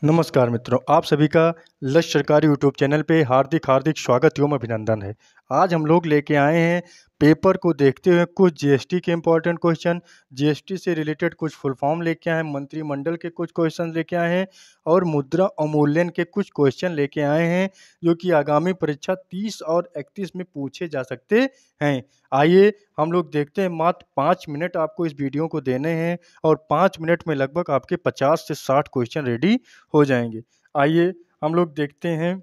नमस्कार मित्रों, आप सभी का लक्ष्य सरकारी यूट्यूब चैनल पे हार्दिक हार्दिक स्वागत एवं अभिनंदन है। आज हम लोग लेके आए हैं पेपर को देखते हुए कुछ जीएसटी के इम्पोर्टेंट क्वेश्चन, जीएसटी से रिलेटेड कुछ फुल फॉर्म लेके आए हैं, मंत्रिमंडल के कुछ क्वेश्चन लेके आए हैं और मुद्रा अवमूल्यन के कुछ क्वेश्चन लेके आए हैं जो कि आगामी परीक्षा 30 और 31 में पूछे जा सकते हैं। आइए हम लोग देखते हैं। मात्र 5 मिनट आपको इस वीडियो को देने हैं और 5 मिनट में लगभग आपके 50 से 60 क्वेश्चन रेडी हो जाएंगे। आइए हम लोग देखते हैं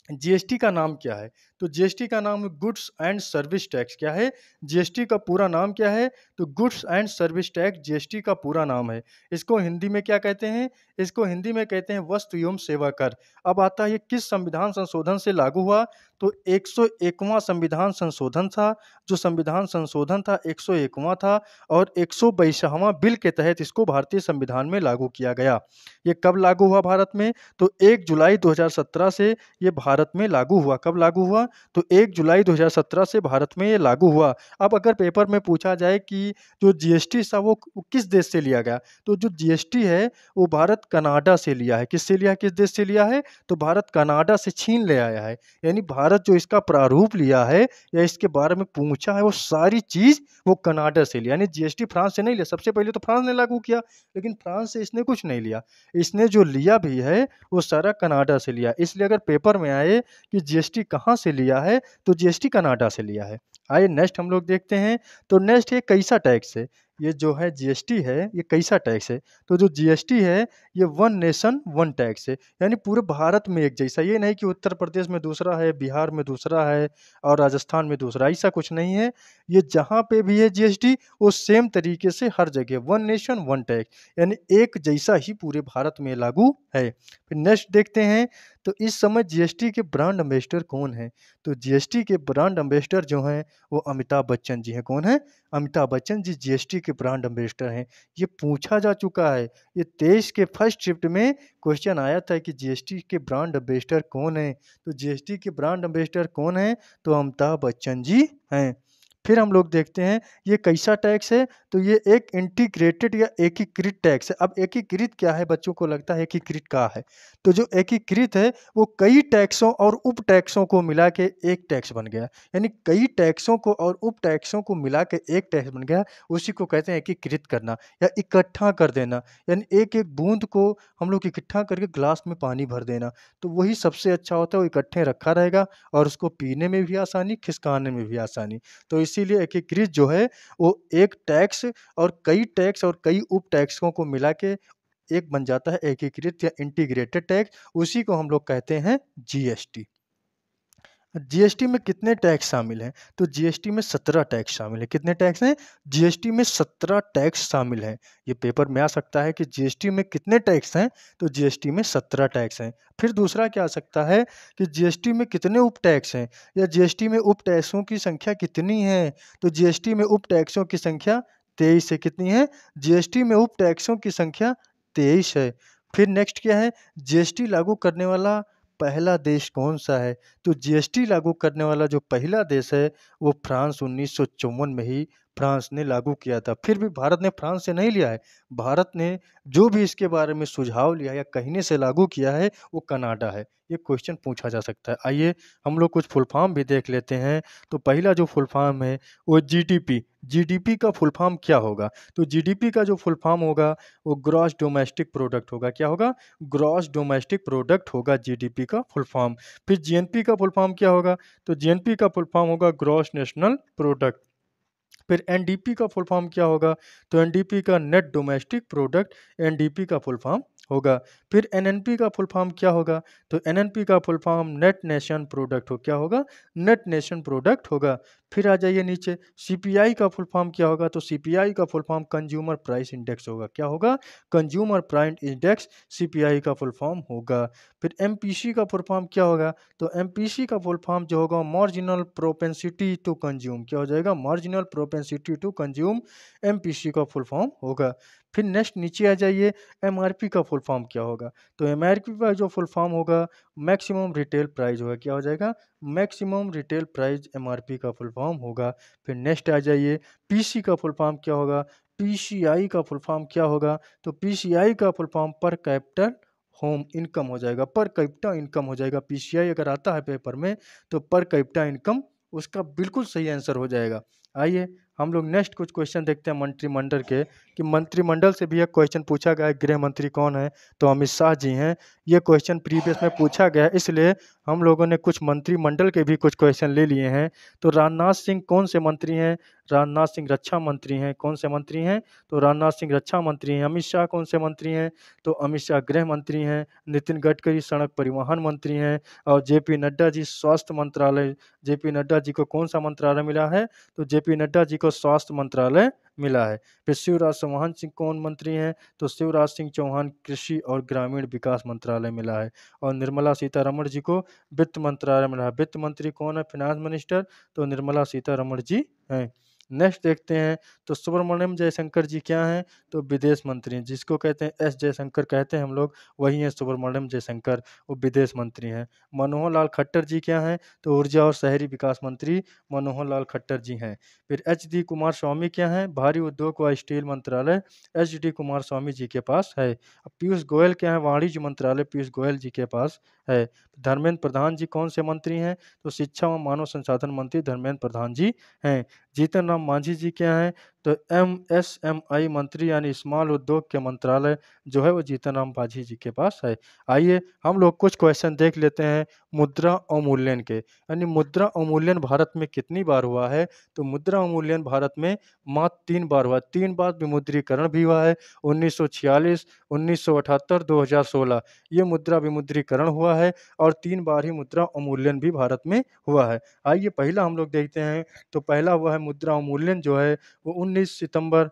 जीएसटी का नाम क्या है। तो जीएसटी का नाम गुड्स एंड सर्विस टैक्स क्या है, जीएसटी का पूरा नाम क्या है। तो goods and service tax GST का पूरा नाम है। इसको हिंदी में क्या कहते हैं, इसको हिंदी में कहते हैं वस्तु एवं सेवा कर। अब आता है ये किस संविधान संशोधन से लागू हुआ। तो 101वां संविधान संशोधन था। जो संविधान संशोधन था 101वां था और 122वां बिल के तहत इसको भारतीय संविधान में लागू किया गया। ये कब लागू हुआ भारत में। तो 1 जुलाई 2017 से ये भारत में लागू हुआ। कब लागू हुआ। तो 1 जुलाई 2017 से भारत में ये लागू हुआ। अब अगर पेपर में पूछा जाए कि जो जीएसटी था वो किस देश से लिया गया, तो जो जीएसटी है वो भारत कनाडा से लिया है। किससे लिया, किस देश से लिया है। तो भारत कनाडा से छीन ले आया है। यानी भारत जो इसका प्रारूप लिया है या इसके बारे में पूछा है वो सारी चीज वो कनाडा से लिया। यानी जीएसटी फ्रांस से नहीं लिया। सबसे पहले तो फ्रांस ने लागू किया, लेकिन फ्रांस से इसने कुछ नहीं लिया। इसने जो लिया भी है वो सारा कनाडा से लिया। इसलिए अगर पेपर में आए कि जीएसटी कहाँ से लिया है तो जीएसटी कनाडा से लिया है। आइए नेक्स्ट हम लोग देखते हैं। तो नेक्स्ट ये कैसा टैक्स है। ये जो है जीएसटी है ये कैसा टैक्स है। तो जो जीएसटी है ये वन नेशन वन टैक्स है। यानी पूरे भारत में एक जैसा। ये नहीं कि उत्तर प्रदेश में दूसरा है, बिहार में दूसरा है और राजस्थान में दूसरा, ऐसा कुछ नहीं है। ये जहाँ पे भी है जीएसटी वो सेम तरीके से हर जगह वन नेशन वन टैक्स, यानी एक जैसा ही पूरे भारत में लागू है। फिर नेक्स्ट देखते हैं। तो इस समय जीएसटी के ब्रांड एम्बेसडर कौन है। तो जीएसटी के ब्रांड एम्बेसडर जो हैं वो अमिताभ बच्चन जी हैं। कौन है, अमिताभ बच्चन जी जीएसटी के ब्रांड एम्बेसडर हैं। ये पूछा जा चुका है। ये 23 के फर्स्ट शिफ्ट में क्वेश्चन आया था कि जीएसटी के ब्रांड एम्बेसडर कौन है। तो जीएसटी के ब्रांड एम्बेसडर कौन है, तो अमिताभ बच्चन जी हैं। फिर हम लोग देखते हैं ये कैसा टैक्स है। तो ये एक इंटीग्रेटेड या एकीकृत टैक्स है। अब एकीकृत क्या है, बच्चों को लगता है एकीकृत क्या है। तो जो एकीकृत है वो कई टैक्सों और उप टैक्सों को मिला के एक टैक्स बन गया। यानी कई टैक्सों को और उप टैक्सों को मिला के एक टैक्स बन गया। उसी को कहते हैं एकीकृत करना या इकट्ठा कर देना। यानी एक एक बूंद को हम लोग इकट्ठा करके ग्लास में पानी भर देना। तो वही सबसे अच्छा होता है, वो इकट्ठे रखा रहेगा और उसको पीने में भी आसानी, खिसकाने में भी आसानी। तो इसीलिए एकीकृत जो है वो एक टैक्स और कई उप टैक्सों को मिला के एक बन जाता है एकीकृत या इंटीग्रेटेड टैक्स। उसी को हम लोग कहते हैं जीएसटी। जीएसटी में कितने टैक्स शामिल हैं। तो जीएसटी में 17 टैक्स शामिल हैं। कितने टैक्स हैं, जीएसटी में 17 टैक्स शामिल हैं। ये पेपर में आ सकता है कि जीएसटी में कितने टैक्स हैं। तो जीएसटी में 17 टैक्स हैं। फिर दूसरा क्या आ सकता है कि जीएसटी में कितने उप टैक्स हैं या जीएसटी में उप टैक्सों की संख्या कितनी है। तो जीएसटी में उप टैक्सों की संख्या 23 है। कितनी है, जीएसटी में उप टैक्सों की संख्या 23 है। फिर नेक्स्ट क्या है, जीएसटी लागू करने वाला पहला देश कौन सा है। तो जीएसटी लागू करने वाला जो पहला देश है वो फ्रांस 1954 में ही फ्रांस ने लागू किया था। फिर भी भारत ने फ्रांस से नहीं लिया है। भारत ने जो भी इसके बारे में सुझाव लिया या कहने से लागू किया है वो कनाडा है। ये क्वेश्चन पूछा जा सकता है। आइए हम लोग कुछ फुल फॉर्म भी देख लेते हैं। तो पहला जो फुल फॉर्म है वो जीडीपी। जीडीपी का फुल फॉर्म क्या होगा। तो जीडीपी का जो फुल फॉर्म होगा वो ग्रॉस डोमेस्टिक प्रोडक्ट होगा। क्या होगा, ग्रॉस डोमेस्टिक प्रोडक्ट होगा जीडीपी का फुल फॉर्म। फिर जीएनपी का फुल फॉर्म क्या होगा। तो जीएनपी का फुल फॉर्म होगा ग्रॉस नेशनल प्रोडक्ट। फिर एनडीपी का फुल फॉर्म क्या होगा। तो एनडीपी का नेट डोमेस्टिक प्रोडक्ट एनडीपी का फुल फॉर्म होगा। फिर एनएनपी का फुल फॉर्म क्या होगा। तो एनएनपी का full form net nation product हो, क्या होगा, नेट नेशन प्रोडक्ट होगा। फिर आ जाइए नीचे, सीपीआई का फुल फॉर्म क्या होगा। तो सीपीआई का full form consumer price index होगा। क्या होगा, कंज्यूमर प्राइस इंडेक्स सीपीआई का फुल फॉर्म होगा। फिर एमपीसी का फुल फॉर्म क्या होगा। तो एमपीसी का फुल फॉर्म जो होगा मार्जिनल प्रोपेंसिटी टू कंज्यूम। क्या हो जाएगा, marginal propensity to consume MPC का फुल फॉर्म होगा। फिर नेक्स्ट नीचे आ जाइए, एमआरपी का फुल फॉर्म क्या होगा। तो एमआरपी का जो फुल फॉर्म होगा मैक्सिमम रिटेल प्राइस होगा। क्या हो जाएगा, मैक्सिमम रिटेल प्राइस एमआरपी का फुल फॉर्म होगा। फिर नेक्स्ट आ जाइए, पीसी का फुल फॉर्म क्या होगा। पीसीआई का फुल फॉर्म क्या होगा। तो पीसीआई का फुल फॉर्म पर कैपिटल होम इनकम हो जाएगा, पर कैपिटा इनकम हो जाएगा। पीसीआई अगर आता है पेपर में तो पर कैपिटा इनकम उसका बिल्कुल सही आंसर हो जाएगा। आइए हम लोग नेक्स्ट कुछ क्वेश्चन देखते हैं मंत्रिमंडल के, कि मंत्रिमंडल से भी एक क्वेश्चन पूछा गया है। गृह मंत्री कौन है? तो अमित शाह जी हैं। ये क्वेश्चन प्रीवियस में पूछा गया है, इसलिए हम लोगों ने कुछ मंत्रिमंडल के भी कुछ क्वेश्चन ले लिए हैं। तो राजनाथ सिंह कौन से मंत्री हैं? राजनाथ सिंह रक्षा मंत्री हैं। कौन से मंत्री हैं? तो राजनाथ सिंह रक्षा मंत्री हैं। अमित शाह कौन से मंत्री हैं? तो अमित शाह गृह मंत्री हैं। नितिन गडकरी सड़क परिवहन मंत्री हैं। और जेपी नड्डा जी स्वास्थ्य मंत्रालय, जेपी नड्डा जी को कौन सा मंत्रालय मिला है? तो जेपी नड्डा जी को स्वास्थ्य मंत्रालय मिला है। फिर शिवराज चौहान सिंह कौन मंत्री हैं? तो शिवराज सिंह चौहान कृषि और ग्रामीण विकास मंत्रालय मिला है। और निर्मला सीतारमण जी को वित्त मंत्रालय मिला है। वित्त मंत्री कौन है? फाइनेंस मिनिस्टर, तो निर्मला सीतारमण जी हैं। नेक्स्ट देखते हैं, तो सुब्रमण्यम जयशंकर जी क्या हैं? तो विदेश मंत्री हैं। जिसको कहते हैं एस जयशंकर कहते हैं हम लोग, वही हैं सुब्रमण्यम जयशंकर, वो विदेश मंत्री हैं। मनोहर लाल खट्टर जी क्या हैं? तो ऊर्जा और शहरी विकास मंत्री मनोहर लाल खट्टर जी हैं। फिर एच डी कुमार स्वामी क्या हैं? भारी उद्योग व स्टील मंत्रालय एच डी कुमार स्वामी जी के पास है। अब पीयूष गोयल क्या है? वाणिज्य मंत्रालय पीयूष गोयल जी के पास है। धर्मेंद्र प्रधान जी कौन से मंत्री हैं? तो शिक्षा व मानव संसाधन मंत्री धर्मेंद्र प्रधान जी हैं। जीतन राम मांझी जी क्या हैं? तो एमएसएमई मंत्री यानी स्मॉल उद्योग के मंत्रालय जो है वो जीतन राम मांझी जी के पास है। आइए हम लोग कुछ क्वेश्चन देख लेते हैं मुद्रा अवमूल्यन के, यानी मुद्रा अवमूल्यन भारत में कितनी बार हुआ है? तो मुद्रा अवमूल्यन भारत में मात्र 3 बार हुआ। 3 बार विमुद्रीकरण भी हुआ है, 1946, 1978, 2016 ये मुद्रा विमुद्रीकरण हुआ है, और 3 बार ही मुद्रा अवमूल्यन भी भारत में हुआ है। आइए पहला हम लोग देखते हैं, तो पहला हुआ है मुद्रा अवमूल्यन जो है वो 19 सितंबर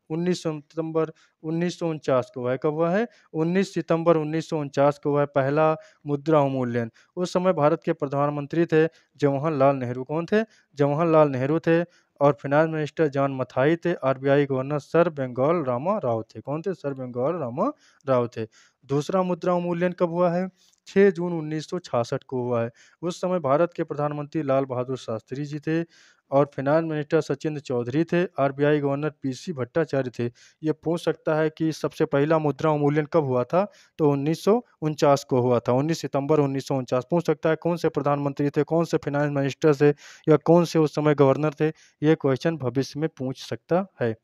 1949 को हुआ है। कब हुआ है? 19 सितंबर 1949 को हुआ है पहला मुद्रा अवमूल्यन। उस समय भारत के प्रधानमंत्री थे जवाहरलाल नेहरू। कौन थे? जवाहरलाल नेहरू थे। और फाइनेंस मिनिस्टर जॉन मथाई थे। RBI governor sir Bengal Rama Rao थे। कौन थे? सर बेंगल रामा राव थे। दूसरा मुद्रा अवमूल्यन कब हुआ है? 6 जून 1966 को हुआ है। उस समय भारत के प्रधानमंत्री लाल बहादुर शास्त्री जी थे, और फाइनेंस मिनिस्टर सचिंद्र चौधरी थे। आरबीआई गवर्नर पीसी भट्टाचार्य थे। ये पूछ सकता है कि सबसे पहला मुद्रा अवमूल्यन कब हुआ था? तो 1949 को हुआ था। 19 सितंबर 1949 पूछ सकता है। कौन से प्रधानमंत्री थे? कौन से फाइनेंस मिनिस्टर थे? या कौन से उस समय गवर्नर थे? ये क्वेश्चन भविष्य में पूछ सकता है।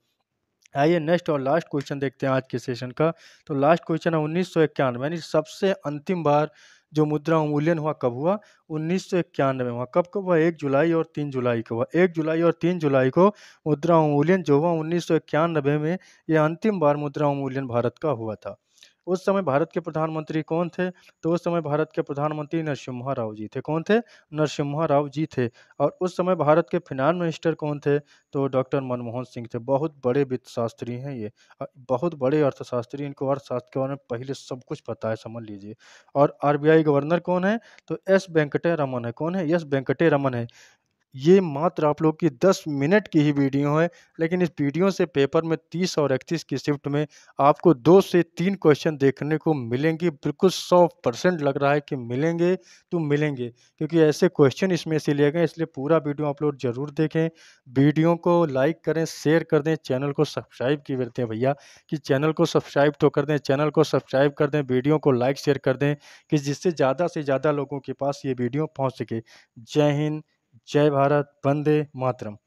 आइए नेक्स्ट और लास्ट क्वेश्चन देखते हैं आज के सेशन का। तो लास्ट क्वेश्चन है 1991, यानी सबसे अंतिम बार जो मुद्रा अवमूल्यन हुआ कब हुआ? 1991 में हुआ। कब कब हुआ? 1 जुलाई और 3 जुलाई को हुआ। 1 जुलाई और 3 जुलाई को मुद्रा अवमूल्यन जो हुआ 1991 में, यह अंतिम बार मुद्रा अवमूल्यन भारत का हुआ था। उस समय भारत के प्रधानमंत्री कौन थे? तो उस समय भारत के प्रधानमंत्री नरसिम्हा राव जी थे। कौन थे? नरसिम्हा राव जी थे। और उस समय भारत के फाइनेंस मिनिस्टर कौन थे? तो डॉक्टर मनमोहन सिंह थे। बहुत बड़े वित्तशास्त्री हैं ये, बहुत बड़े अर्थशास्त्री। इनको अर्थशास्त्र के बारे में पहले सब कुछ पता है, समझ लीजिए। और आरबीआई गवर्नर कौन है? तो एस वेंकटे रमन है। कौन है? एस वेंकटे रमन है। ये मात्र आप लोग की 10 मिनट की ही वीडियो है, लेकिन इस वीडियो से पेपर में 30 और 31 की शिफ्ट में आपको 2 से 3 क्वेश्चन देखने को मिलेंगे। बिल्कुल 100% लग रहा है कि मिलेंगे तो मिलेंगे, क्योंकि ऐसे क्वेश्चन इसमें से लिए गए। इसलिए पूरा वीडियो आप लोग ज़रूर देखें। वीडियो को लाइक करें, शेयर कर दें, चैनल को सब्सक्राइब किए रहते हैं भैया, कि चैनल को सब्सक्राइब तो कर दें, चैनल को सब्सक्राइब कर दें, वीडियो को लाइक शेयर कर दें, कि जिससे ज़्यादा से ज़्यादा लोगों के पास ये वीडियो पहुँच सके। जय हिंद, जय भारत, वंदे मातरम।